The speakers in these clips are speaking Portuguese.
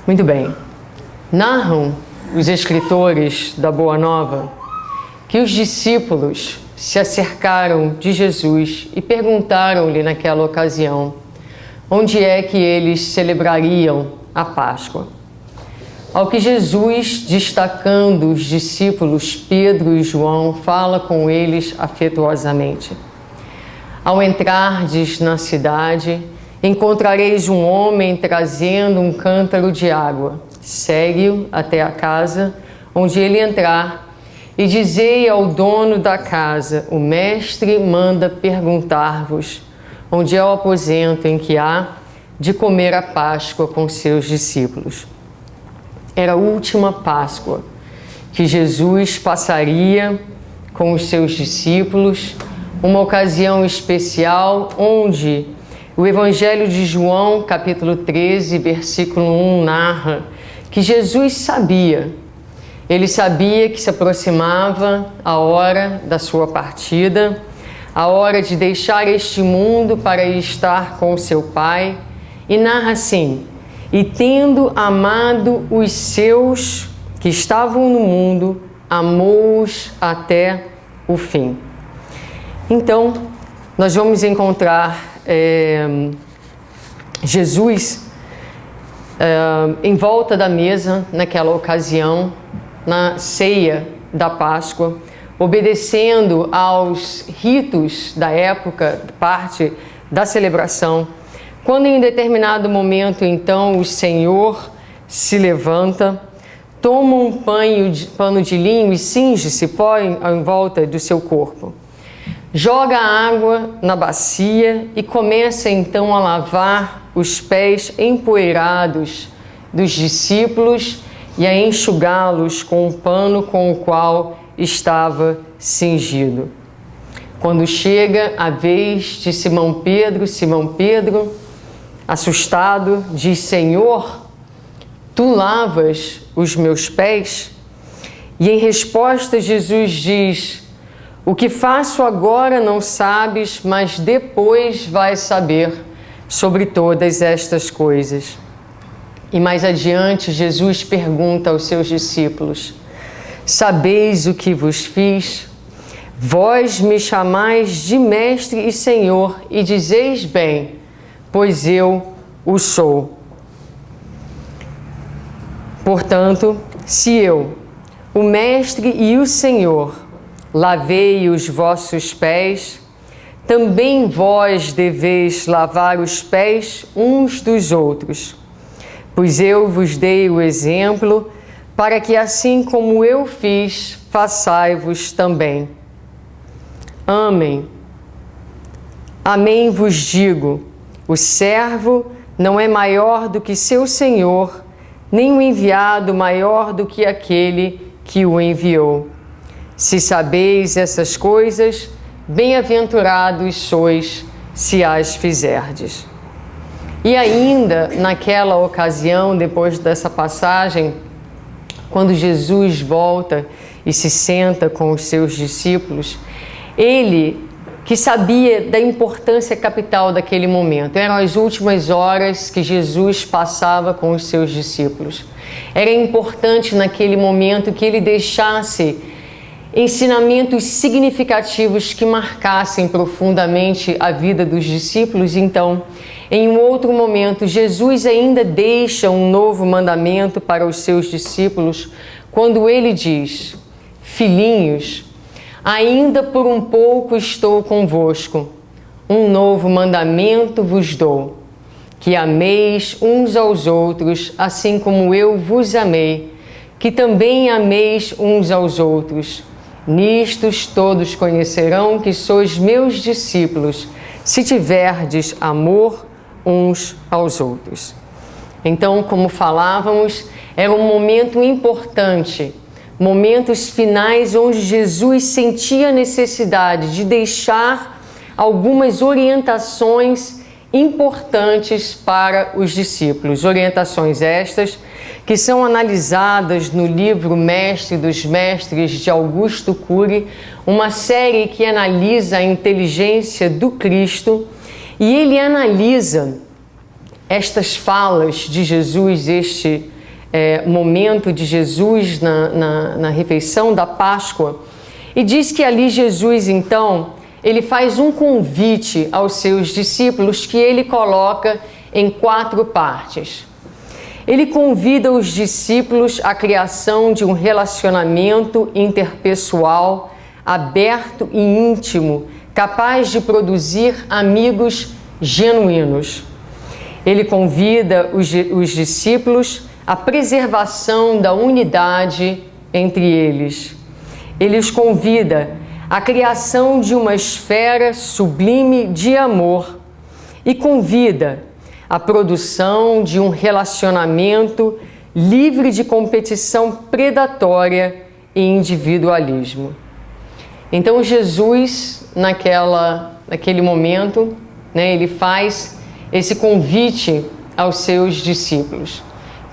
Muito bem. Narram os escritores da Boa Nova que os discípulos se acercaram de Jesus e perguntaram-lhe naquela ocasião onde é que eles celebrariam a Páscoa. Ao que Jesus, destacando os discípulos Pedro e João, fala com eles afetuosamente: ao entrardes na cidade, encontrareis um homem trazendo um cântaro de água. Segue-o até a casa onde ele entrar e dizei ao dono da casa: o mestre manda perguntar-vos onde é o aposento em que há de comer a Páscoa com seus discípulos. Era a última Páscoa que Jesus passaria com os seus discípulos, uma ocasião especial onde o Evangelho de João, capítulo 13, versículo 1, narra que Jesus sabia. Ele sabia que se aproximava a hora da sua partida, a hora de deixar este mundo para estar com seu Pai, e narra assim: e tendo amado os seus que estavam no mundo, amou-os até o fim. Então, nós vamos encontrar Jesus em volta da mesa naquela ocasião, na ceia da Páscoa, obedecendo aos ritos da época, parte da celebração, quando em determinado momento, então, o Senhor se levanta, toma um pano de linho e cinge-se, põe em volta do seu corpo. Joga água na bacia e começa então a lavar os pés empoeirados dos discípulos e a enxugá-los com o pano com o qual estava cingido. Quando chega a vez de Simão Pedro, assustado, diz: Senhor, tu lavas os meus pés? E em resposta Jesus diz: o que faço agora não sabes, mas depois vais saber sobre todas estas coisas. E mais adiante Jesus pergunta aos seus discípulos: sabeis o que vos fiz? Vós me chamais de mestre e senhor, e dizeis bem, pois eu o sou. Portanto, se eu, o mestre e o senhor, lavei os vossos pés, também vós deveis lavar os pés uns dos outros. Pois eu vos dei o exemplo, para que assim como eu fiz, façai-vos também. Amém. Amém vos digo, o servo não é maior do que seu senhor, nem o enviado maior do que aquele que o enviou. Se sabeis essas coisas, bem-aventurados sois se as fizerdes. E ainda naquela ocasião, depois dessa passagem, quando Jesus volta e se senta com os seus discípulos, ele, que sabia da importância capital daquele momento, eram as últimas horas que Jesus passava com os seus discípulos. Era importante naquele momento que ele deixasse ensinamentos significativos que marcassem profundamente a vida dos discípulos. Então, em um outro momento, Jesus ainda deixa um novo mandamento para os seus discípulos, quando ele diz: filhinhos, ainda por um pouco estou convosco, um novo mandamento vos dou, que ameis uns aos outros, assim como eu vos amei, que também ameis uns aos outros. Nistos todos conhecerão que sois meus discípulos, se tiverdes amor uns aos outros. Então, como falávamos, era um momento importante, momentos finais onde Jesus sentia a necessidade de deixar algumas orientações importantes para os discípulos. Orientações estas que são analisadas no livro Mestre dos Mestres, de Augusto Cury, uma série que analisa a inteligência do Cristo, e ele analisa estas falas de Jesus, este momento de Jesus na refeição da Páscoa, e diz que ali Jesus, então, ele faz um convite aos seus discípulos que ele coloca em 4 partes. Ele convida os discípulos à criação de um relacionamento interpessoal aberto e íntimo, capaz de produzir amigos genuínos. Ele convida os discípulos à preservação da unidade entre eles. Ele os convida à criação de uma esfera sublime de amor e convida à produção de um relacionamento livre de competição predatória e individualismo. Então Jesus, naquele momento, ele faz esse convite aos seus discípulos.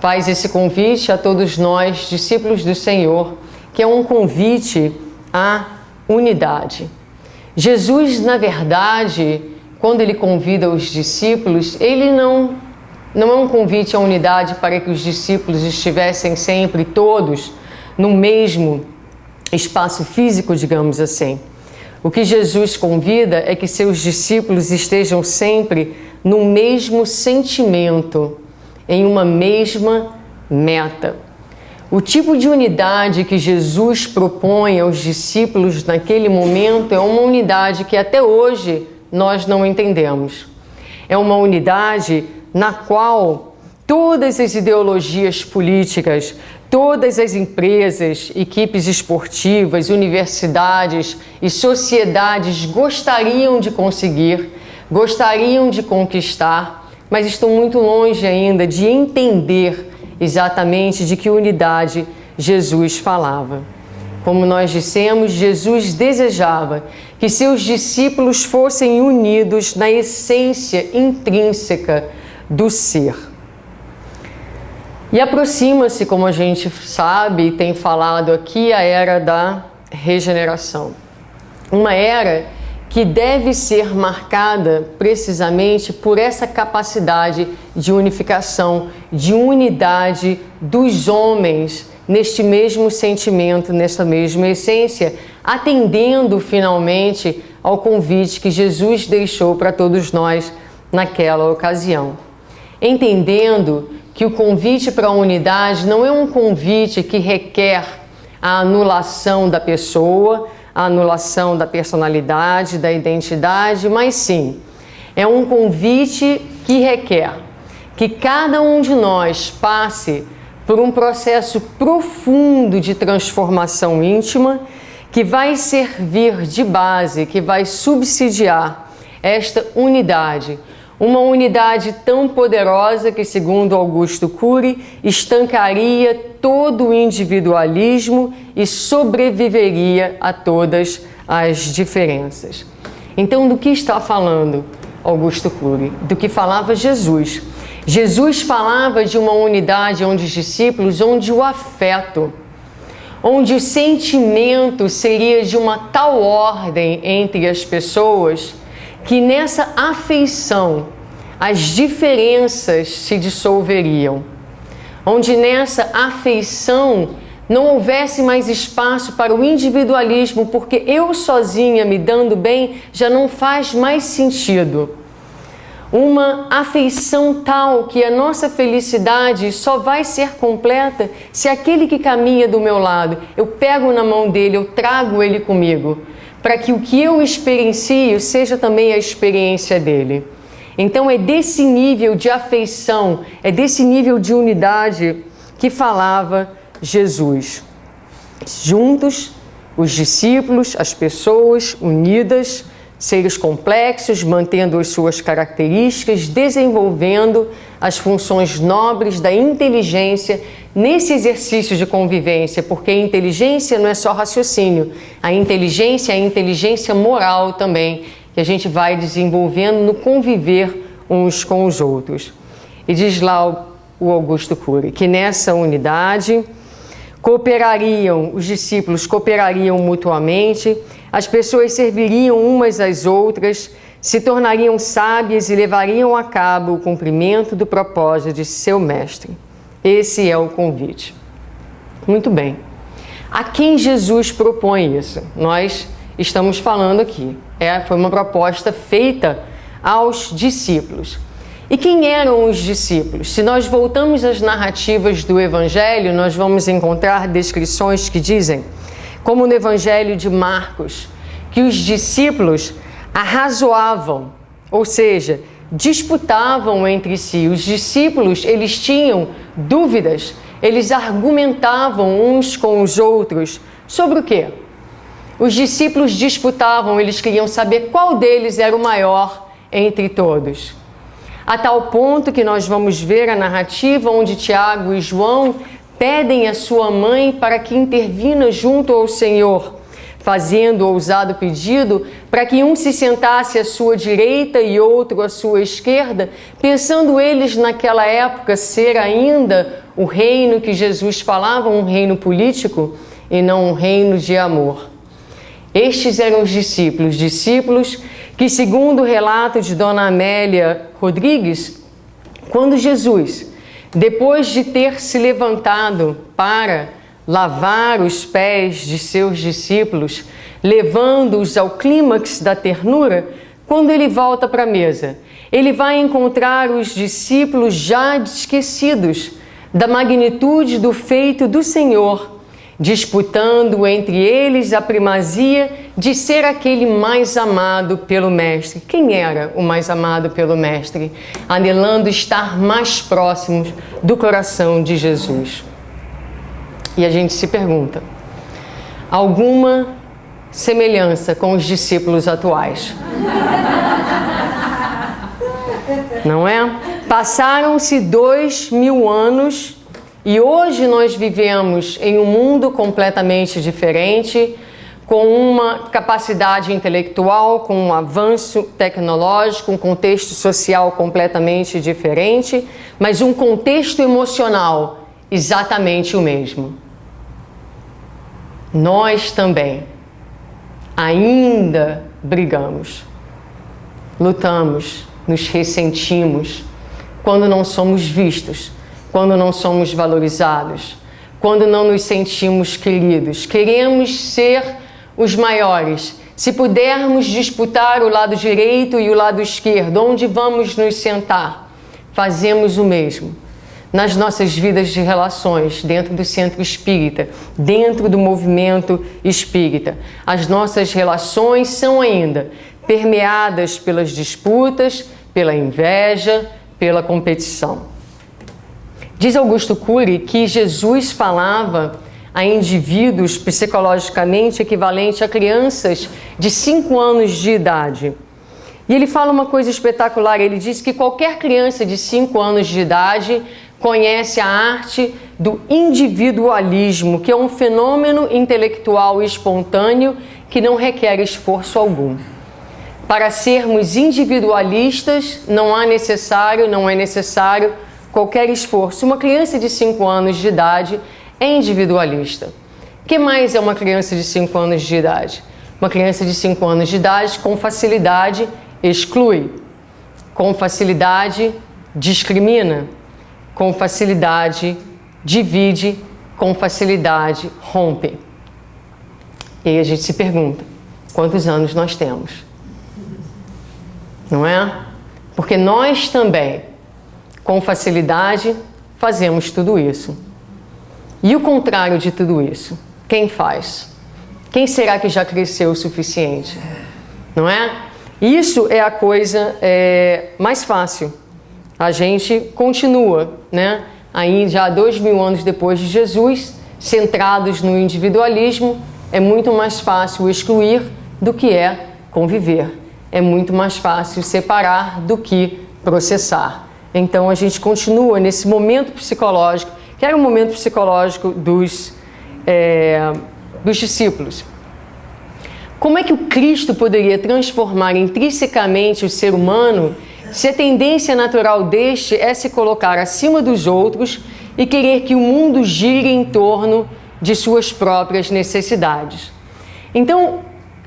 Faz esse convite a todos nós, discípulos do Senhor, que é um convite à unidade. Jesus, na verdade, quando ele convida os discípulos, ele não é um convite à unidade para que os discípulos estivessem sempre todos no mesmo espaço físico, digamos assim. O que Jesus convida é que seus discípulos estejam sempre no mesmo sentimento, em uma mesma meta. O tipo de unidade que Jesus propõe aos discípulos naquele momento é uma unidade que até hoje nós não entendemos. É uma unidade na qual todas as ideologias políticas, todas as empresas, equipes esportivas, universidades e sociedades gostariam de conseguir, gostariam de conquistar, mas estão muito longe ainda de entender exatamente de que unidade Jesus falava. Como nós dissemos, Jesus desejava que seus discípulos fossem unidos na essência intrínseca do ser. E aproxima-se, como a gente sabe e tem falado aqui, a era da regeneração. Uma era que deve ser marcada precisamente por essa capacidade de unificação, de unidade dos homens neste mesmo sentimento, nesta mesma essência, atendendo finalmente ao convite que Jesus deixou para todos nós naquela ocasião. Entendendo que o convite para a unidade não é um convite que requer a anulação da pessoa, a anulação da personalidade, da identidade, mas sim, é um convite que requer que cada um de nós passe por um processo profundo de transformação íntima que vai servir de base, que vai subsidiar esta unidade. Uma unidade tão poderosa que, segundo Augusto Cury, estancaria todo o individualismo e sobreviveria a todas as diferenças. Então, do que está falando Augusto Cury? Do que falava Jesus. Jesus falava de uma unidade onde os discípulos, onde o afeto, onde o sentimento seria de uma tal ordem entre as pessoas que nessa afeição as diferenças se dissolveriam, onde nessa afeição não houvesse mais espaço para o individualismo, porque eu sozinha me dando bem já não faz mais sentido. Uma afeição tal que a nossa felicidade só vai ser completa se aquele que caminha do meu lado, eu pego na mão dele, eu trago ele comigo, para que o que eu experiencio seja também a experiência dele. Então é desse nível de afeição, é desse nível de unidade que falava Jesus. Juntos, os discípulos, as pessoas unidas, seres complexos, mantendo as suas características, desenvolvendo as funções nobres da inteligência nesse exercício de convivência, porque a inteligência não é só raciocínio, a inteligência é a inteligência moral também, que a gente vai desenvolvendo no conviver uns com os outros. E diz lá o Augusto Cury que nessa unidade os discípulos cooperariam mutuamente, as pessoas serviriam umas às outras, se tornariam sábias e levariam a cabo o cumprimento do propósito de seu mestre. Esse é o convite. Muito bem. A quem Jesus propõe isso? Nós estamos falando aqui. Foi uma proposta feita aos discípulos. E quem eram os discípulos? Se nós voltamos às narrativas do Evangelho, nós vamos encontrar descrições que dizem, como no Evangelho de Marcos, que os discípulos arrazoavam, ou seja, disputavam entre si. Os discípulos, eles tinham dúvidas, eles argumentavam uns com os outros. Sobre o quê? Os discípulos disputavam, eles queriam saber qual deles era o maior entre todos. A tal ponto que nós vamos ver a narrativa onde Tiago e João pedem a sua mãe para que intervina junto ao Senhor, fazendo o ousado pedido para que um se sentasse à sua direita e outro à sua esquerda, pensando eles naquela época ser ainda o reino que Jesus falava, um reino político e não um reino de amor. Estes eram os discípulos que, segundo o relato de Dona Amélia Rodrigues, quando Jesus, depois de ter se levantado para lavar os pés de seus discípulos, levando-os ao clímax da ternura, quando ele volta para a mesa, ele vai encontrar os discípulos já esquecidos da magnitude do feito do Senhor, disputando entre eles a primazia de ser aquele mais amado pelo Mestre. Quem era o mais amado pelo Mestre? Anelando estar mais próximos do coração de Jesus. E a gente se pergunta, alguma semelhança com os discípulos atuais? Não é? Passaram-se 2000 anos e hoje nós vivemos em um mundo completamente diferente, com uma capacidade intelectual, com um avanço tecnológico, um contexto social completamente diferente, mas um contexto emocional exatamente o mesmo. Nós também ainda brigamos, lutamos, nos ressentimos quando não somos vistos, quando não somos valorizados, quando não nos sentimos queridos. Queremos ser os maiores. Se pudermos disputar o lado direito e o lado esquerdo, onde vamos nos sentar? Fazemos o mesmo nas nossas vidas de relações, dentro do centro espírita, dentro do movimento espírita. As nossas relações são ainda permeadas pelas disputas, pela inveja, pela competição. Diz Augusto Cury que Jesus falava a indivíduos psicologicamente equivalente a crianças de 5 anos de idade. E ele fala uma coisa espetacular, ele diz que qualquer criança de 5 anos de idade conhece a arte do individualismo, que é um fenômeno intelectual espontâneo que não requer esforço algum. Para sermos individualistas não é necessário qualquer esforço. Uma criança de 5 anos de idade é individualista. O que mais é uma criança de 5 anos de idade? Uma criança de 5 anos de idade com facilidade exclui, com facilidade discrimina, com facilidade divide, com facilidade rompe. E aí a gente se pergunta, quantos anos nós temos? Não é? Porque nós também, com facilidade, fazemos tudo isso. E o contrário de tudo isso? Quem faz? Quem será que já cresceu o suficiente? Não é? Isso é a coisa mais fácil. A gente continua, né? Aí já 2000 anos depois de Jesus, centrados no individualismo, é muito mais fácil excluir do que é conviver. É muito mais fácil separar do que processar. Então a gente continua nesse momento psicológico, que era o momento psicológico dos discípulos. Como é que o Cristo poderia transformar intrinsecamente o ser humano se a tendência natural deste é se colocar acima dos outros e querer que o mundo gire em torno de suas próprias necessidades? Então,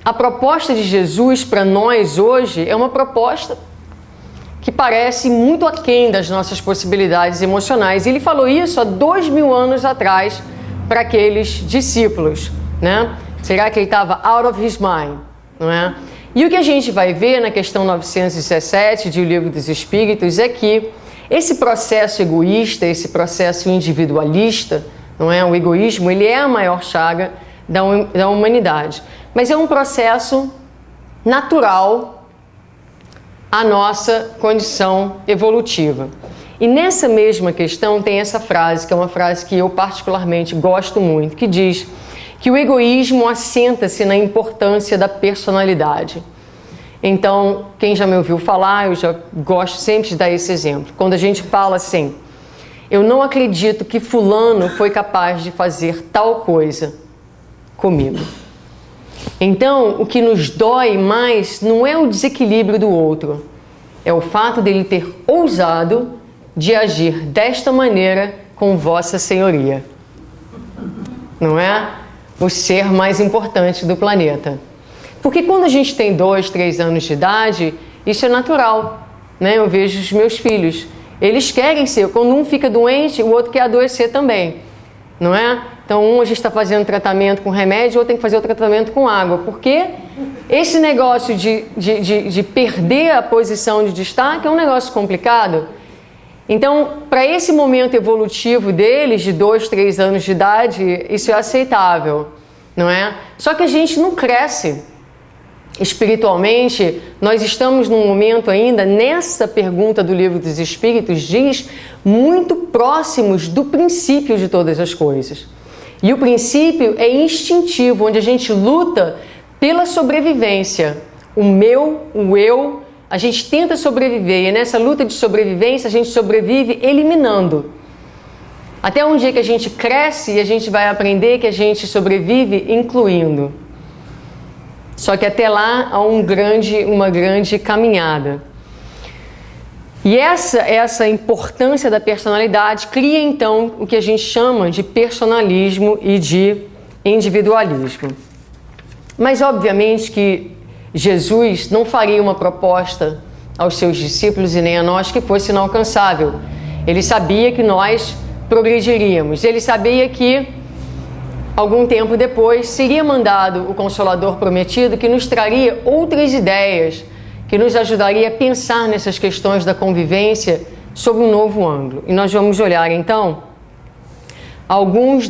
a proposta de Jesus para nós hoje é uma proposta que parece muito aquém das nossas possibilidades emocionais. Ele falou isso há 2000 anos atrás para aqueles discípulos, né? Será que ele estava out of his mind, não é? E o que a gente vai ver na questão 917 de O Livro dos Espíritos é que esse processo egoísta, esse processo individualista, não é? O egoísmo, ele é a maior chaga da humanidade. Mas é um processo natural à nossa condição evolutiva. E nessa mesma questão tem essa frase, que é uma frase que eu particularmente gosto muito, que diz que o egoísmo assenta-se na importância da personalidade. Então, quem já me ouviu falar, eu já gosto sempre de dar esse exemplo. Quando a gente fala assim, eu não acredito que fulano foi capaz de fazer tal coisa comigo. Então, o que nos dói mais não é o desequilíbrio do outro, é o fato dele ter ousado de agir desta maneira com Vossa Senhoria. Não é? O ser mais importante do planeta. Porque quando a gente tem 2, 3 anos de idade, isso é natural, né? Eu vejo os meus filhos, eles querem ser, quando um fica doente, o outro quer adoecer também, não é? Então a gente está fazendo tratamento com remédio, o outro tem que fazer o tratamento com água, porque esse negócio de perder a posição de destaque é um negócio complicado. Então, para esse momento evolutivo deles, de 2, 3 anos de idade, isso é aceitável, não é? Só que a gente não cresce. Espiritualmente, nós estamos num momento ainda, nessa pergunta do Livro dos Espíritos, diz, muito próximos do princípio de todas as coisas. E o princípio é instintivo, onde a gente luta pela sobrevivência. O meu, o eu, a gente tenta sobreviver, e nessa luta de sobrevivência a gente sobrevive eliminando. Até um dia que a gente cresce e a gente vai aprender que a gente sobrevive incluindo. Só que até lá há uma grande caminhada. E essa importância da personalidade cria então o que a gente chama de personalismo e de individualismo. Mas obviamente que Jesus não faria uma proposta aos seus discípulos e nem a nós que fosse inalcançável. Ele sabia que nós progrediríamos. Ele sabia que algum tempo depois seria mandado o Consolador Prometido, que nos traria outras ideias, que nos ajudaria a pensar nessas questões da convivência sob um novo ângulo. E nós vamos olhar então alguns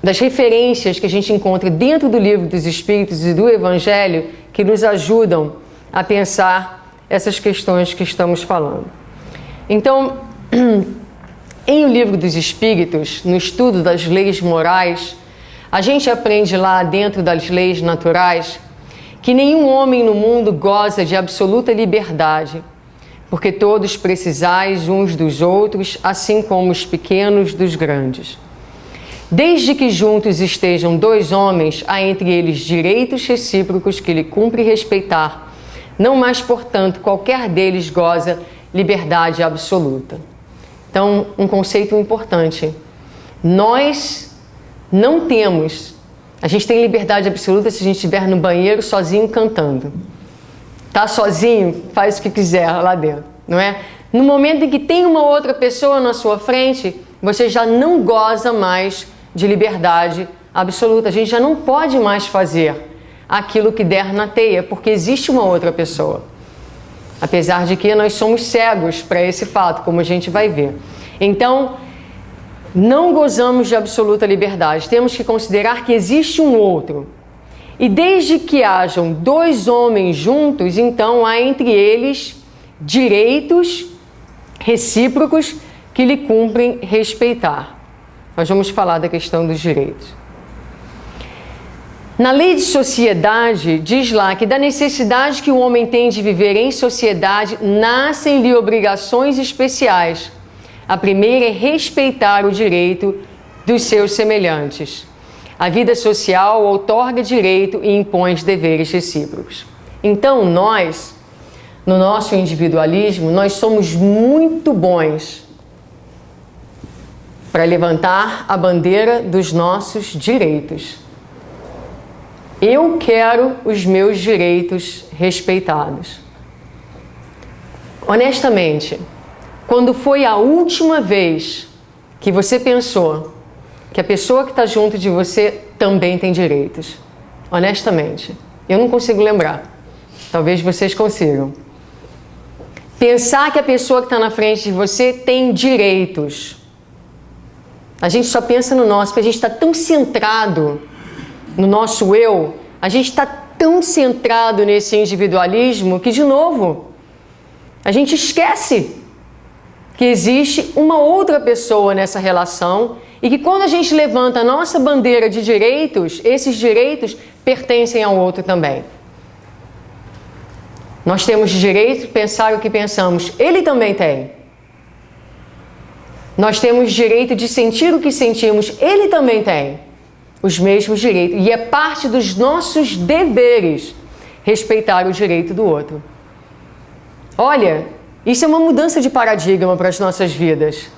das referências que a gente encontra dentro do Livro dos Espíritos e do Evangelho que nos ajudam a pensar essas questões que estamos falando. Então, em O Livro dos Espíritos, no estudo das leis morais, a gente aprende lá dentro das leis naturais que nenhum homem no mundo goza de absoluta liberdade, porque todos precisais uns dos outros, assim como os pequenos dos grandes. Desde que juntos estejam 2 homens, há entre eles direitos recíprocos que lhe cumpre respeitar. Não mais, portanto, qualquer deles goza liberdade absoluta. Então, um conceito importante. Nós não temos, a gente tem liberdade absoluta se a gente estiver no banheiro sozinho cantando. Tá sozinho, faz o que quiser lá dentro, não é? No momento em que tem uma outra pessoa na sua frente, você já não goza mais de liberdade absoluta. A gente já não pode mais fazer aquilo que der na teia, porque existe uma outra pessoa. Apesar de que nós somos cegos para esse fato, como a gente vai ver. Então, não gozamos de absoluta liberdade. Temos que considerar que existe um outro. E desde que hajam 2 homens juntos, então há entre eles direitos recíprocos que lhe cumprem respeitar. Nós vamos falar da questão dos direitos. Na lei de sociedade, diz lá que da necessidade que o homem tem de viver em sociedade, nascem-lhe obrigações especiais. A primeira é respeitar o direito dos seus semelhantes. A vida social outorga direito e impõe deveres recíprocos. Então, nós, no nosso individualismo, nós somos muito bons para levantar a bandeira dos nossos direitos. Eu quero os meus direitos respeitados. Honestamente, quando foi a última vez que você pensou que a pessoa que está junto de você também tem direitos? Honestamente, eu não consigo lembrar. Talvez vocês consigam. Pensar que a pessoa que está na frente de você tem direitos. A gente só pensa no nosso, porque a gente está tão centrado no nosso eu, a gente está tão centrado nesse individualismo que, de novo, a gente esquece que existe uma outra pessoa nessa relação e que quando a gente levanta a nossa bandeira de direitos, esses direitos pertencem ao outro também. Nós temos direito de pensar o que pensamos, ele também tem. Nós temos direito de sentir o que sentimos, ele também tem os mesmos direitos. E é parte dos nossos deveres respeitar o direito do outro. Olha, isso é uma mudança de paradigma para as nossas vidas.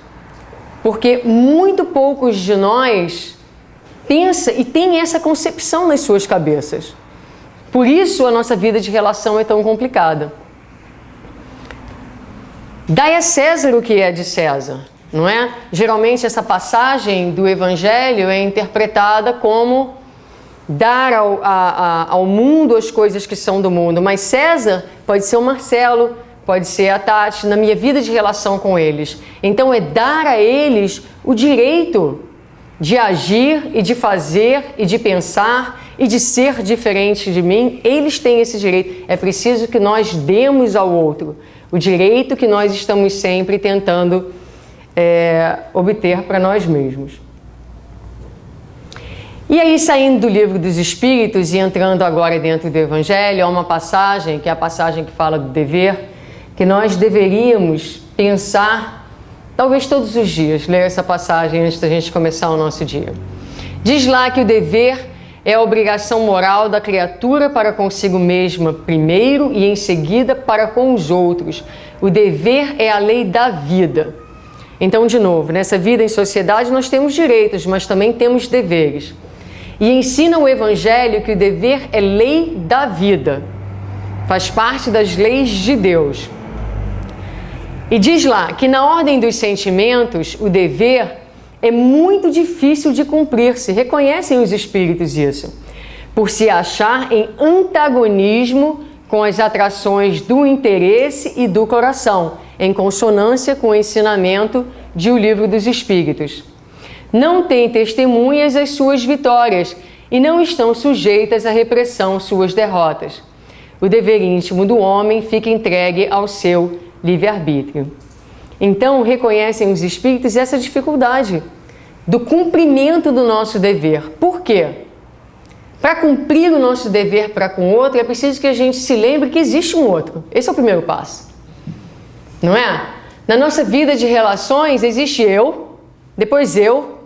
Porque muito poucos de nós pensam e têm essa concepção nas suas cabeças. Por isso a nossa vida de relação é tão complicada. Dai a César o que é de César. Não é? Geralmente essa passagem do Evangelho é interpretada como dar ao mundo as coisas que são do mundo. Mas César pode ser o Marcelo, pode ser a Tati, na minha vida de relação com eles. Então é dar a eles o direito de agir e de fazer e de pensar e de ser diferente de mim. Eles têm esse direito. É preciso que nós demos ao outro o direito que nós estamos sempre tentando obter para nós mesmos. E aí, saindo do livro dos Espíritos e entrando agora dentro do Evangelho, há uma passagem, que é a passagem que fala do dever, que nós deveríamos pensar, talvez todos os dias, ler essa passagem antes da gente começar o nosso dia. Diz lá que o dever é a obrigação moral da criatura para consigo mesma primeiro e em seguida para com os outros. O dever é a lei da vida. Então, de novo, nessa vida em sociedade nós temos direitos, mas também temos deveres. E ensina o Evangelho que o dever é lei da vida. Faz parte das leis de Deus. E diz lá que na ordem dos sentimentos, o dever é muito difícil de cumprir-se. Reconhecem os espíritos isso. Por se achar em antagonismo com as atrações do interesse e do coração, em consonância com o ensinamento de O Livro dos Espíritos. Não têm testemunhas as suas vitórias e não estão sujeitas à repressão suas derrotas. O dever íntimo do homem fica entregue ao seu livre-arbítrio. Então, reconhecem os espíritos essa dificuldade do cumprimento do nosso dever. Por quê? Para cumprir o nosso dever para com o outro, é preciso que a gente se lembre que existe um outro. Esse é o primeiro passo. Não é? Na nossa vida de relações, existe eu, depois eu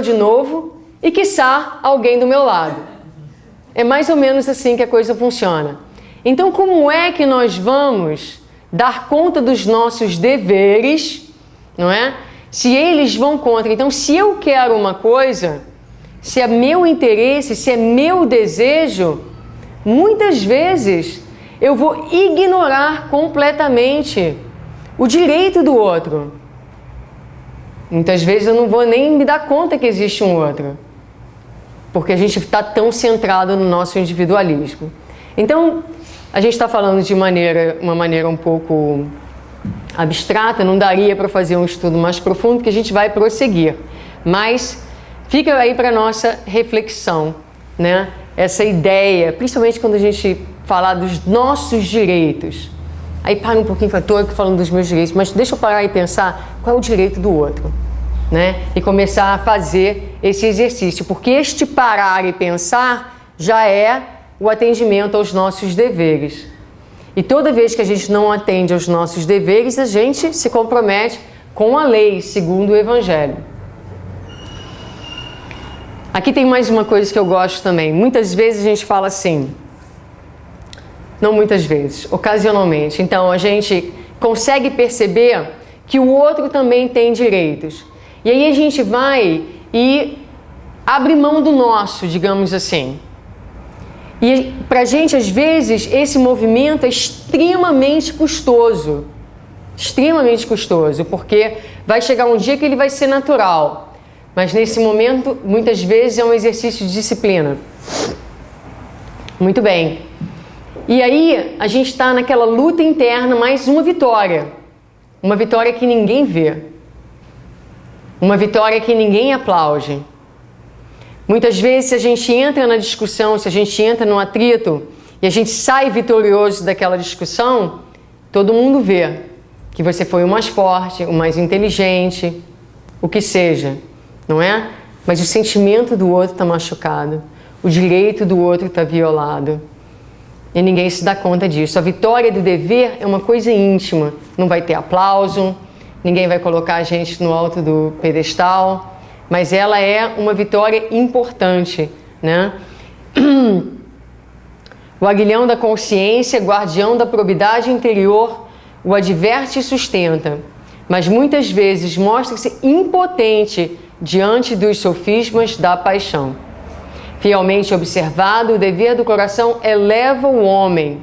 de novo e, quiçá, alguém do meu lado. É mais ou menos assim que a coisa funciona. Então, como é que nós vamos dar conta dos nossos deveres, não é? Se eles vão contra. Então, se eu quero uma coisa, se é meu interesse, se é meu desejo, muitas vezes eu vou ignorar completamente o direito do outro. Muitas vezes eu não vou nem me dar conta que existe um outro, porque a gente está tão centrado no nosso individualismo. Então, a gente está falando de uma maneira um pouco abstrata, não daria para fazer um estudo mais profundo, que a gente vai prosseguir. Mas fica aí para nossa reflexão, né? Essa ideia, principalmente quando a gente falar dos nossos direitos. Aí para um pouquinho, estou aqui falando dos meus direitos, mas deixa eu parar e pensar qual é o direito do outro, né? E começar a fazer esse exercício, porque este parar e pensar já é o atendimento aos nossos deveres. E toda vez que a gente não atende aos nossos deveres, a gente se compromete com a lei, segundo o Evangelho. Aqui tem mais uma coisa que eu gosto também. Muitas vezes a gente fala assim, não muitas vezes, ocasionalmente. Então a gente consegue perceber que o outro também tem direitos. E aí a gente vai e abre mão do nosso, digamos assim. E pra gente, às vezes, esse movimento é extremamente custoso. Extremamente custoso, porque vai chegar um dia que ele vai ser natural. Mas nesse momento, muitas vezes, é um exercício de disciplina. Muito bem. E aí, a gente está naquela luta interna, mais uma vitória. Uma vitória que ninguém vê. Uma vitória que ninguém aplaude. Muitas vezes, se a gente entra na discussão, se a gente entra no atrito e a gente sai vitorioso daquela discussão, todo mundo vê que você foi o mais forte, o mais inteligente, o que seja, não é? Mas o sentimento do outro está machucado, o direito do outro está violado. E ninguém se dá conta disso. A vitória do dever é uma coisa íntima, não vai ter aplauso, ninguém vai colocar a gente no alto do pedestal, mas ela é uma vitória importante, né? O aguilhão da consciência, guardião da probidade interior, o adverte e sustenta, mas muitas vezes mostra-se impotente diante dos sofismas da paixão. Fielmente observado, o dever do coração eleva o homem.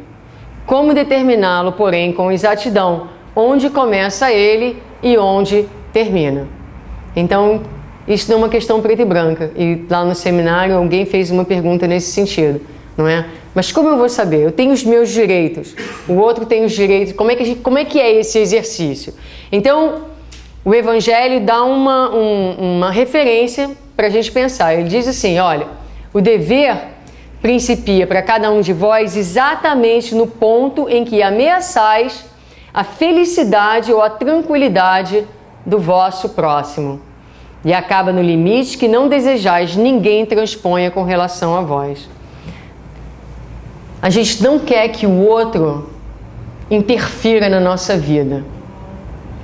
Como determiná-lo, porém, com exatidão, onde começa ele e onde termina? Então, isso não é uma questão preta e branca. E lá no seminário alguém fez uma pergunta nesse sentido, não é? Mas como eu vou saber? Eu tenho os meus direitos, o outro tem os direitos. Como é que é esse exercício? Então, o Evangelho dá uma referência para a gente pensar. Ele diz assim, olha, o dever principia para cada um de vós exatamente no ponto em que ameaçais a felicidade ou a tranquilidade do vosso próximo. E acaba no limite que não desejais ninguém transponha com relação a vós. A gente não quer que o outro interfira na nossa vida.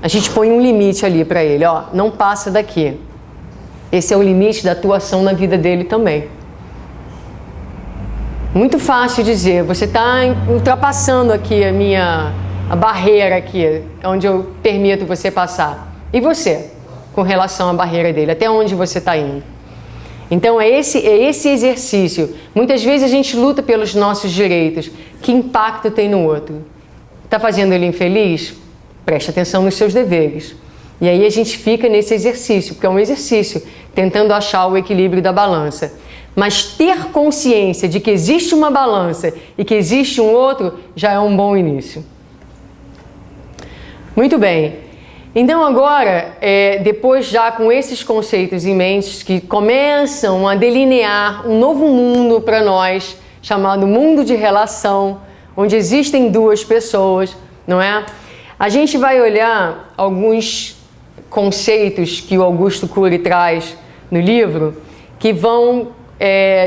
A gente põe um limite ali para ele, ó, não passa daqui. Esse é o limite da atuação na vida dele também. Muito fácil dizer, você está ultrapassando aqui a barreira aqui, onde eu permito você passar. E você, com relação à barreira dele, até onde você está indo? Então é esse exercício. Muitas vezes a gente luta pelos nossos direitos. Que impacto tem no outro? Está fazendo ele infeliz? Preste atenção nos seus deveres. E aí a gente fica nesse exercício, porque é um exercício, tentando achar o equilíbrio da balança. Mas ter consciência de que existe uma balança e que existe um outro já é um bom início. Muito bem. Então agora, depois já com esses conceitos em mente que começam a delinear um novo mundo para nós, chamado mundo de relação, onde existem duas pessoas, não é? A gente vai olhar alguns conceitos que o Augusto Cury traz no livro, que vão,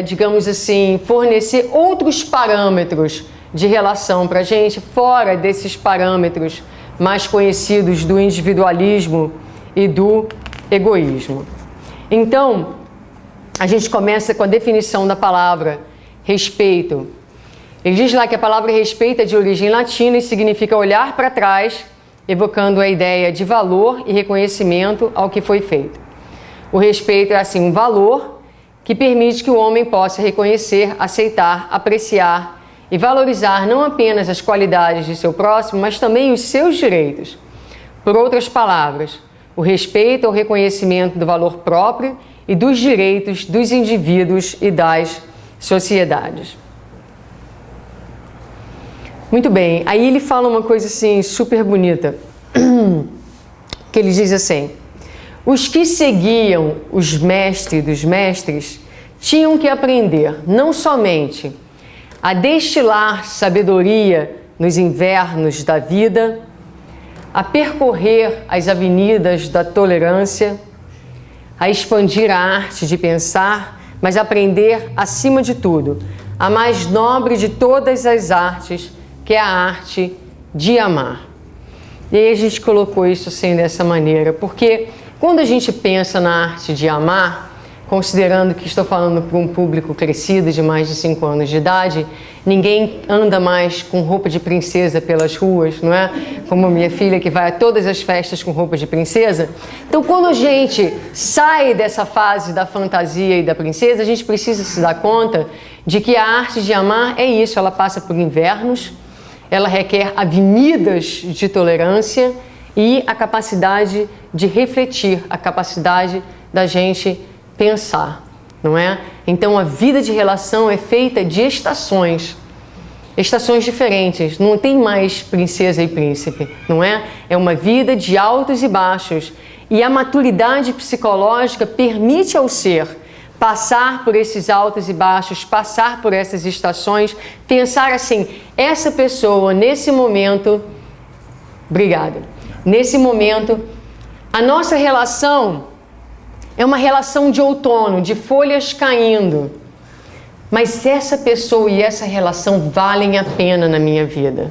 digamos assim, fornecer outros parâmetros de relação para a gente, fora desses parâmetros mais conhecidos do individualismo e do egoísmo. Então, a gente começa com a definição da palavra respeito. Ele diz lá que a palavra respeito é de origem latina e significa olhar para trás, evocando a ideia de valor e reconhecimento ao que foi feito. O respeito é, assim, um valor que permite que o homem possa reconhecer, aceitar, apreciar e valorizar não apenas as qualidades de seu próximo, mas também os seus direitos. Por outras palavras, o respeito é o reconhecimento do valor próprio e dos direitos dos indivíduos e das sociedades. Muito bem, aí ele fala uma coisa assim super bonita, que ele diz assim: os que seguiam os mestres dos mestres tinham que aprender não somente a destilar sabedoria nos invernos da vida, a percorrer as avenidas da tolerância, a expandir a arte de pensar, mas aprender, acima de tudo, a mais nobre de todas as artes, que é a arte de amar. E aí a gente colocou isso assim dessa maneira, porque quando a gente pensa na arte de amar, considerando que estou falando para um público crescido de mais de 5 anos de idade, ninguém anda mais com roupa de princesa pelas ruas, não é? Como minha filha que vai a todas as festas com roupa de princesa. Então, quando a gente sai dessa fase da fantasia e da princesa, a gente precisa se dar conta de que a arte de amar é isso, ela passa por invernos, ela requer avenidas de tolerância e a capacidade de refletir, a capacidade da gente pensar, não é? Então a vida de relação é feita de estações diferentes, não tem mais princesa e príncipe, não é? É uma vida de altos e baixos e a maturidade psicológica permite ao ser passar por esses altos e baixos, passar por essas estações, pensar assim, essa pessoa nesse momento, obrigada, nesse momento, a nossa relação é uma relação de outono, de folhas caindo. Mas essa pessoa e essa relação valem a pena na minha vida.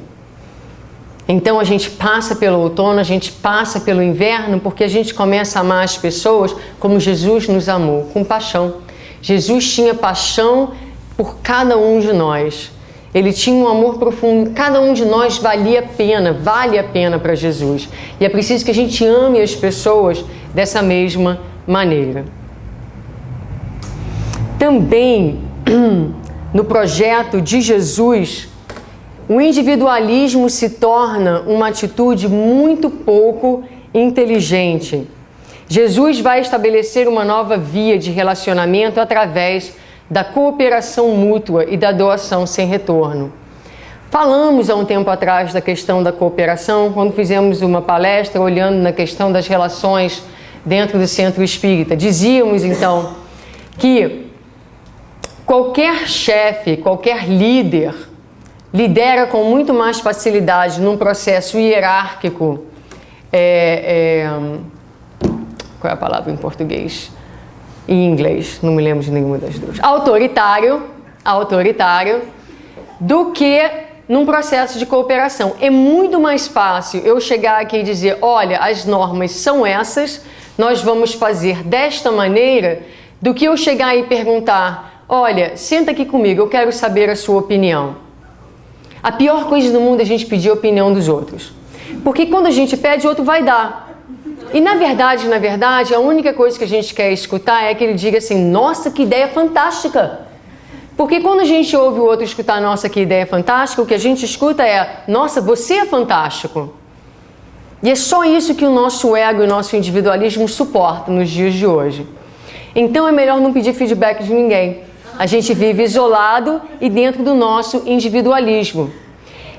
Então a gente passa pelo outono, a gente passa pelo inverno, porque a gente começa a amar as pessoas como Jesus nos amou, com paixão. Jesus tinha paixão por cada um de nós. Ele tinha um amor profundo. Cada um de nós vale a pena para Jesus. E é preciso que a gente ame as pessoas dessa mesma maneira. Também no projeto de Jesus, o individualismo se torna uma atitude muito pouco inteligente. Jesus vai estabelecer uma nova via de relacionamento através da cooperação mútua e da doação sem retorno. Falamos há um tempo atrás da questão da cooperação, quando fizemos uma palestra olhando na questão das relações dentro do centro espírita. Dizíamos então que qualquer chefe, qualquer líder, lidera com muito mais facilidade num processo hierárquico, qual é a palavra em português? Em inglês, não me lembro de nenhuma das duas. Autoritário, do que num processo de cooperação. É muito mais fácil eu chegar aqui e dizer, olha, as normas são essas, nós vamos fazer desta maneira, do que eu chegar e perguntar, olha, senta aqui comigo, eu quero saber a sua opinião. A pior coisa do mundo é a gente pedir a opinião dos outros. Porque quando a gente pede, o outro vai dar. E na verdade, a única coisa que a gente quer escutar é que ele diga assim, nossa, que ideia fantástica. Porque quando a gente ouve o outro escutar, nossa, que ideia fantástica, o que a gente escuta é, nossa, você é fantástico. E é só isso que o nosso ego e o nosso individualismo suportam nos dias de hoje. Então é melhor não pedir feedback de ninguém. A gente vive isolado e dentro do nosso individualismo.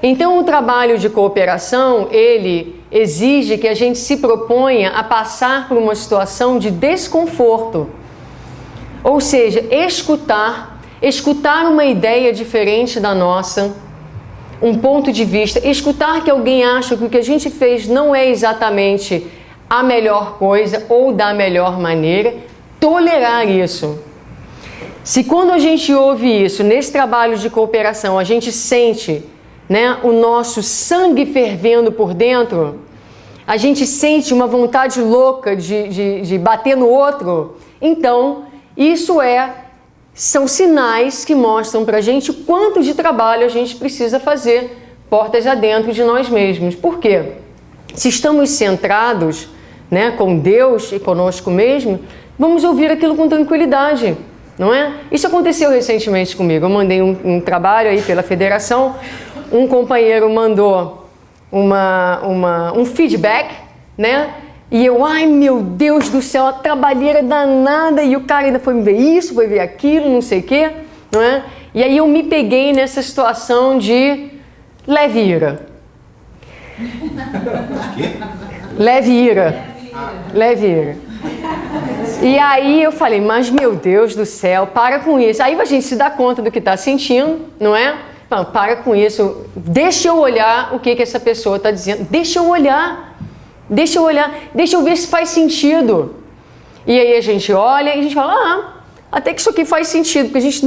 Então o trabalho de cooperação, ele exige que a gente se proponha a passar por uma situação de desconforto. Ou seja, escutar uma ideia diferente da nossa, um ponto de vista, escutar que alguém acha que o que a gente fez não é exatamente a melhor coisa ou da melhor maneira, tolerar isso. Se quando a gente ouve isso, nesse trabalho de cooperação, a gente sente, né, o nosso sangue fervendo por dentro, a gente sente uma vontade louca de bater no outro, então isso são sinais que mostram pra gente o quanto de trabalho a gente precisa fazer portas adentro de nós mesmos. Por quê? Se estamos centrados, né, com Deus e conosco mesmo, vamos ouvir aquilo com tranquilidade, não é? Isso aconteceu recentemente comigo. Eu mandei um trabalho aí pela federação, um companheiro mandou um feedback, né? E eu, ai meu Deus do céu, a trabalheira danada, e o cara ainda foi ver isso, foi ver aquilo, não sei o quê, não é? E aí eu me peguei nessa situação de leve ira. Leve ira. E aí eu falei, mas meu Deus do céu, para com isso. Aí a gente se dá conta do que está sentindo, não é? Não, para com isso, deixa eu olhar o que essa pessoa está dizendo, deixa eu ver se faz sentido. E aí a gente olha e a gente fala, até que isso aqui faz sentido, porque a gente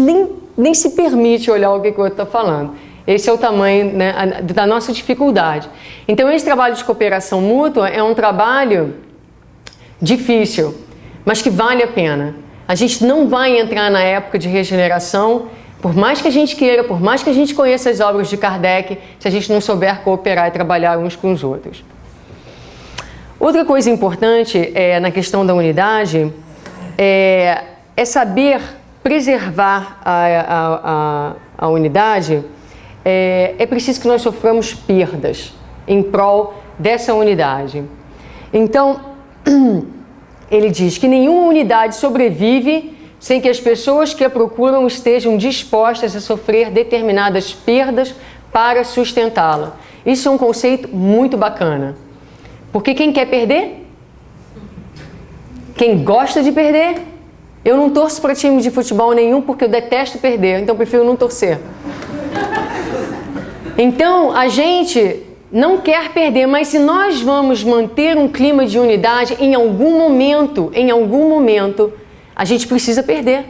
nem se permite olhar o que o outro está falando. Esse é o tamanho, né, da nossa dificuldade. Então esse trabalho de cooperação mútua é um trabalho difícil, mas que vale a pena. A gente não vai entrar na época de regeneração, por mais que a gente queira, por mais que a gente conheça as obras de Kardec, se a gente não souber cooperar e trabalhar uns com os outros. Outra coisa importante na questão da unidade é saber preservar a unidade. É preciso que nós soframos perdas em prol dessa unidade. Então, ele diz que nenhuma unidade sobrevive sem que as pessoas que a procuram estejam dispostas a sofrer determinadas perdas para sustentá-la. Isso é um conceito muito bacana. Porque quem quer perder? Quem gosta de perder? Eu não torço para time de futebol nenhum porque eu detesto perder, então eu prefiro não torcer. Então, a gente não quer perder, mas se nós vamos manter um clima de unidade, em algum momento, a gente precisa perder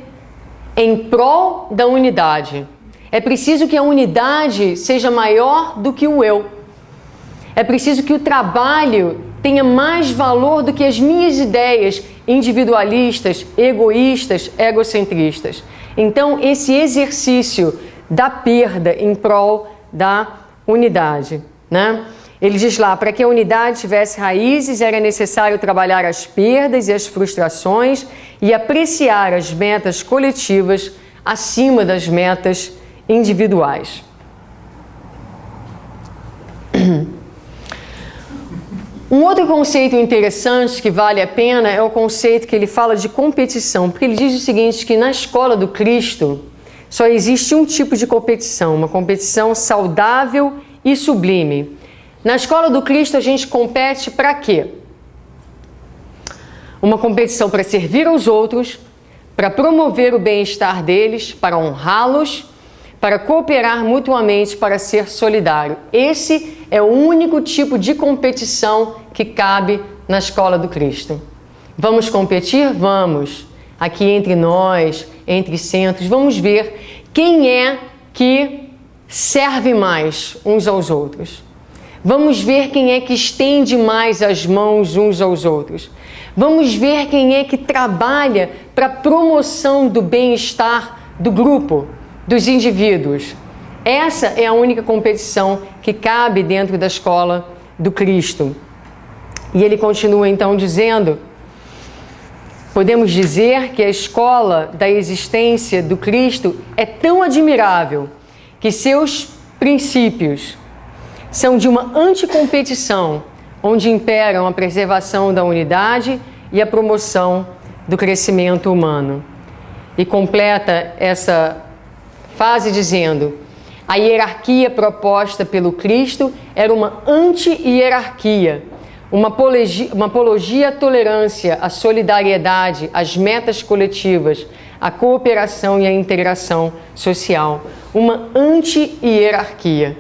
em prol da unidade. É preciso que a unidade seja maior do que o eu. É preciso que o trabalho tenha mais valor do que as minhas ideias individualistas, egoístas, egocentristas. Então, esse exercício da perda em prol da unidade, né? Ele diz lá, para que a unidade tivesse raízes, era necessário trabalhar as perdas e as frustrações e apreciar as metas coletivas acima das metas individuais. Um outro conceito interessante que vale a pena é o conceito que ele fala de competição, porque ele diz o seguinte, que na escola do Cristo só existe um tipo de competição, uma competição saudável e sublime. Na escola do Cristo a gente compete para quê? Uma competição para servir aos outros, para promover o bem-estar deles, para honrá-los, para cooperar mutuamente, para ser solidário. Esse é o único tipo de competição que cabe na escola do Cristo. Vamos competir? Vamos. Aqui entre nós, entre centros, vamos ver quem é que serve mais uns aos outros. Vamos ver quem é que estende mais as mãos uns aos outros. Vamos ver quem é que trabalha para a promoção do bem-estar do grupo, dos indivíduos. Essa é a única competição que cabe dentro da escola do Cristo. E ele continua então dizendo, podemos dizer que a escola da existência do Cristo é tão admirável que seus princípios são de uma anticompetição, onde imperam a preservação da unidade e a promoção do crescimento humano. E completa essa fase dizendo, a hierarquia proposta pelo Cristo era uma anti-hierarquia, uma apologia à tolerância, à solidariedade, às metas coletivas, à cooperação e à integração social. Uma anti-hierarquia,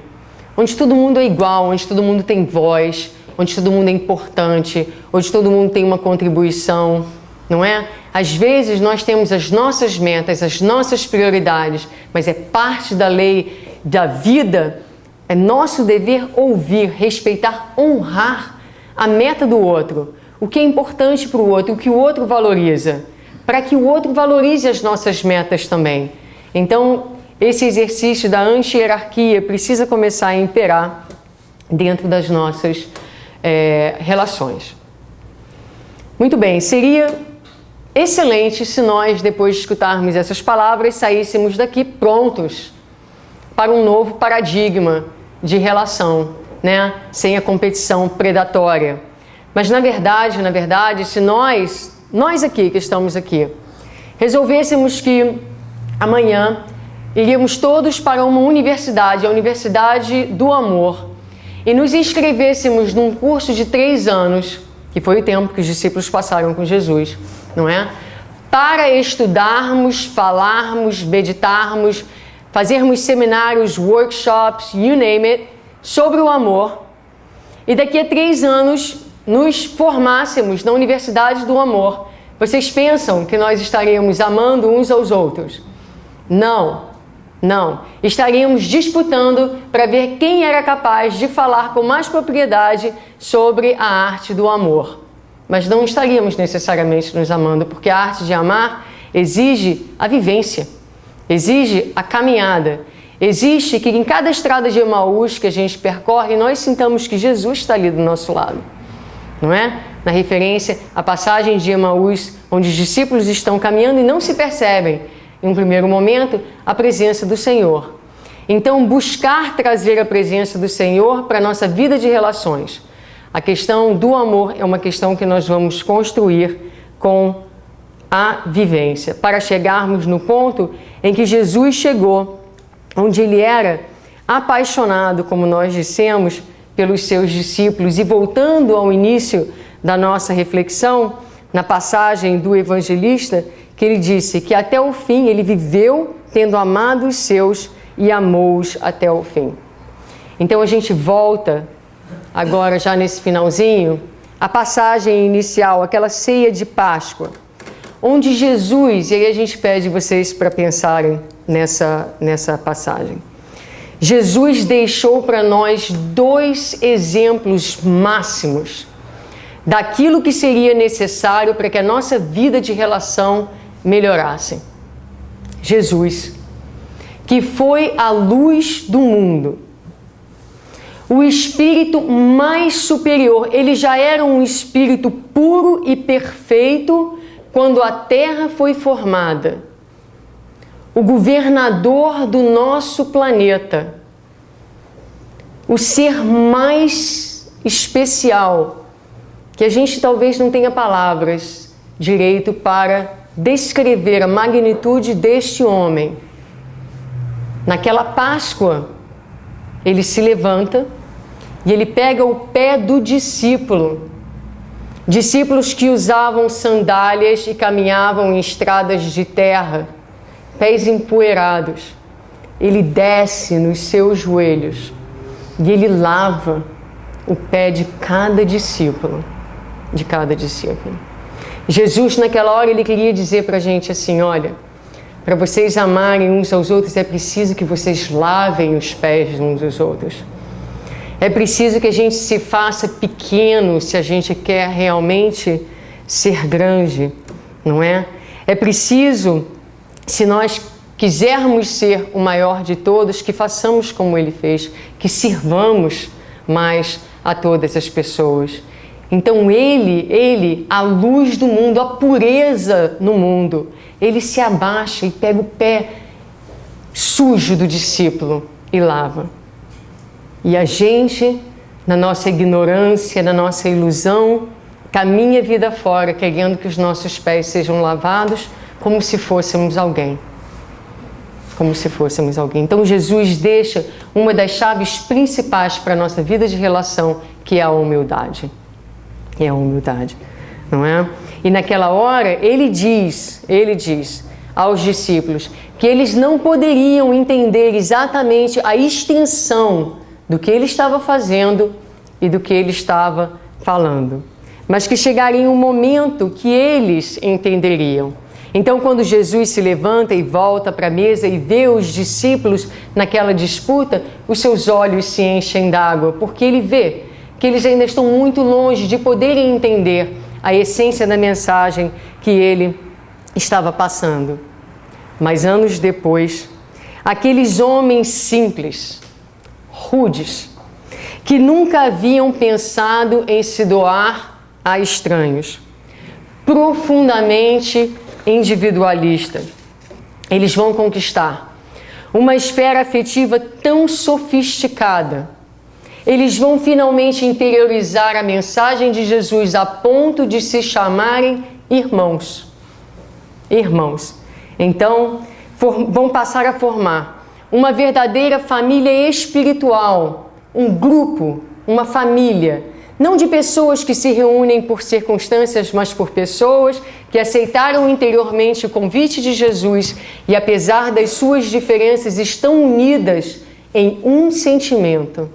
onde todo mundo é igual, onde todo mundo tem voz, onde todo mundo é importante, onde todo mundo tem uma contribuição, não é? Às vezes nós temos as nossas metas, as nossas prioridades, mas é parte da lei da vida, é nosso dever ouvir, respeitar, honrar a meta do outro, o que é importante para o outro, o que o outro valoriza, para que o outro valorize as nossas metas também. Então, esse exercício da anti-hierarquia precisa começar a imperar dentro das nossas relações. Muito bem, seria excelente se nós, depois de escutarmos essas palavras, saíssemos daqui prontos para um novo paradigma de relação, né? Sem a competição predatória. Mas na verdade, se nós aqui que estamos aqui, resolvêssemos que amanhã iríamos todos para uma universidade, a Universidade do Amor, e nos inscrevêssemos num curso de 3 anos, que foi o tempo que os discípulos passaram com Jesus, não é? Para estudarmos, falarmos, meditarmos, fazermos seminários, workshops, you name it, sobre o amor. E daqui a 3 anos nos formássemos na Universidade do Amor. Vocês pensam que nós estaríamos amando uns aos outros? Não. Estaríamos disputando para ver quem era capaz de falar com mais propriedade sobre a arte do amor. Mas não estaríamos necessariamente nos amando, porque a arte de amar exige a vivência, exige a caminhada. Existe que em cada estrada de Emaús que a gente percorre, nós sintamos que Jesus está ali do nosso lado, não é? Na referência à passagem de Emaús, onde os discípulos estão caminhando e não se percebem, em um primeiro momento, a presença do Senhor. Então, buscar trazer a presença do Senhor para a nossa vida de relações. A questão do amor é uma questão que nós vamos construir com a vivência, para chegarmos no ponto em que Jesus chegou, onde ele era apaixonado, como nós dissemos, pelos seus discípulos. E voltando ao início da nossa reflexão, na passagem do evangelista, que ele disse que até o fim ele viveu tendo amado os seus e amou-os até o fim. Então a gente volta agora já nesse finalzinho, a passagem inicial, aquela ceia de Páscoa, onde Jesus, e aí a gente pede vocês para pensarem nessa passagem. Jesus deixou para nós 2 exemplos máximos daquilo que seria necessário para que a nossa vida de relação melhorasse. Jesus, que foi a luz do mundo, o espírito mais superior, ele já era um espírito puro e perfeito quando a terra foi formada. O governador do nosso planeta, o ser mais especial, que a gente talvez não tenha palavras direito para descrever a magnitude deste homem. Naquela Páscoa, ele se levanta e ele pega o pé do discípulo. Discípulos que usavam sandálias e caminhavam em estradas de terra, pés empoeirados. Ele desce nos seus joelhos e ele lava o pé de cada discípulo. De cada discípulo. Jesus, naquela hora, ele queria dizer para a gente assim: olha, para vocês amarem uns aos outros, é preciso que vocês lavem os pés uns dos outros. É preciso que a gente se faça pequeno se a gente quer realmente ser grande, não é? É preciso, se nós quisermos ser o maior de todos, que façamos como ele fez, que sirvamos mais a todas as pessoas. Então ele, a luz do mundo, a pureza no mundo, ele se abaixa e pega o pé sujo do discípulo e lava. E a gente, na nossa ignorância, na nossa ilusão, caminha a vida fora, querendo que os nossos pés sejam lavados como se fôssemos alguém. Como se fôssemos alguém. Então Jesus deixa uma das chaves principais para a nossa vida de relação, que é a humildade. É a humildade, não é? E naquela hora ele diz aos discípulos que eles não poderiam entender exatamente a extensão do que ele estava fazendo e do que ele estava falando, mas que chegaria um momento que eles entenderiam. Então, quando Jesus se levanta e volta para a mesa e vê os discípulos naquela disputa, os seus olhos se enchem d'água, porque ele vê que eles ainda estão muito longe de poderem entender a essência da mensagem que ele estava passando. Mas anos depois, aqueles homens simples, rudes, que nunca haviam pensado em se doar a estranhos, profundamente individualistas, eles vão conquistar uma esfera afetiva tão sofisticada. Eles vão finalmente interiorizar a mensagem de Jesus a ponto de se chamarem irmãos. Irmãos. Então, vão passar a formar uma verdadeira família espiritual, um grupo, uma família, não de pessoas que se reúnem por circunstâncias, mas por pessoas que aceitaram interiormente o convite de Jesus e, apesar das suas diferenças, estão unidas em um sentimento.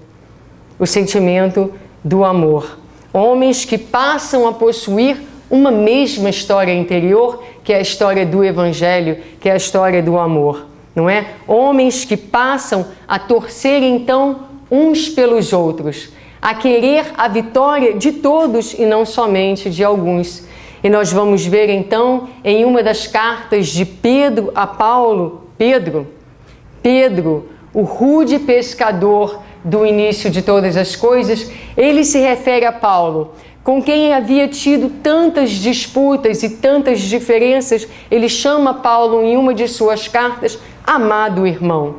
O sentimento do amor. Homens que passam a possuir uma mesma história interior, que é a história do Evangelho, que é a história do amor, não é? Homens que passam a torcer então uns pelos outros, a querer a vitória de todos e não somente de alguns. E nós vamos ver então em uma das cartas de Pedro a Paulo, Pedro, o rude pescador do início de todas as coisas, ele se refere a Paulo, com quem havia tido tantas disputas e tantas diferenças. Ele chama Paulo em uma de suas cartas, amado irmão,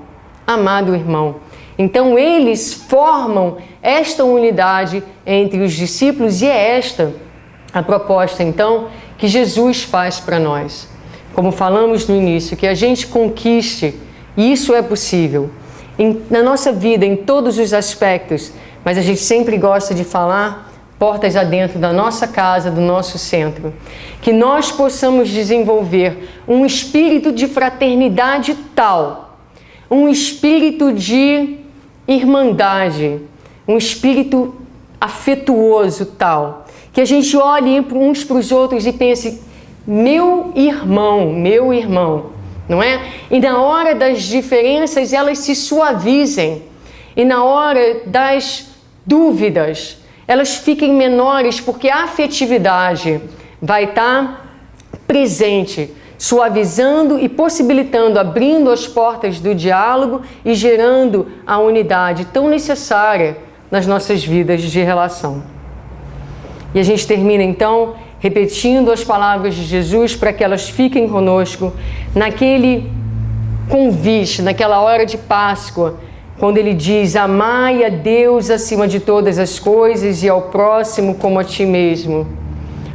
amado irmão. Então eles formam esta unidade entre os discípulos e é esta a proposta então que Jesus faz para nós. Como falamos no início, que a gente conquiste, e isso é possível, na nossa vida, em todos os aspectos, mas a gente sempre gosta de falar portas adentro da nossa casa, do nosso centro. Que nós possamos desenvolver um espírito de fraternidade tal, um espírito de irmandade, um espírito afetuoso tal, que a gente olhe uns para os outros e pense, meu irmão, não é? E na hora das diferenças elas se suavizem, e na hora das dúvidas elas fiquem menores, porque a afetividade vai estar presente, suavizando e possibilitando, abrindo as portas do diálogo e gerando a unidade tão necessária nas nossas vidas de relação. E a gente termina então repetindo as palavras de Jesus para que elas fiquem conosco naquele convite, naquela hora de Páscoa, quando ele diz, amai a Deus acima de todas as coisas e ao próximo como a ti mesmo.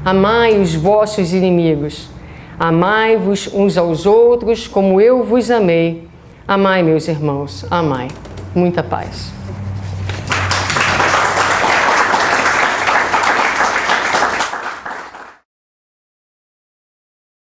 Amai os vossos inimigos. Amai-vos uns aos outros como eu vos amei. Amai, meus irmãos, amai. Muita paz.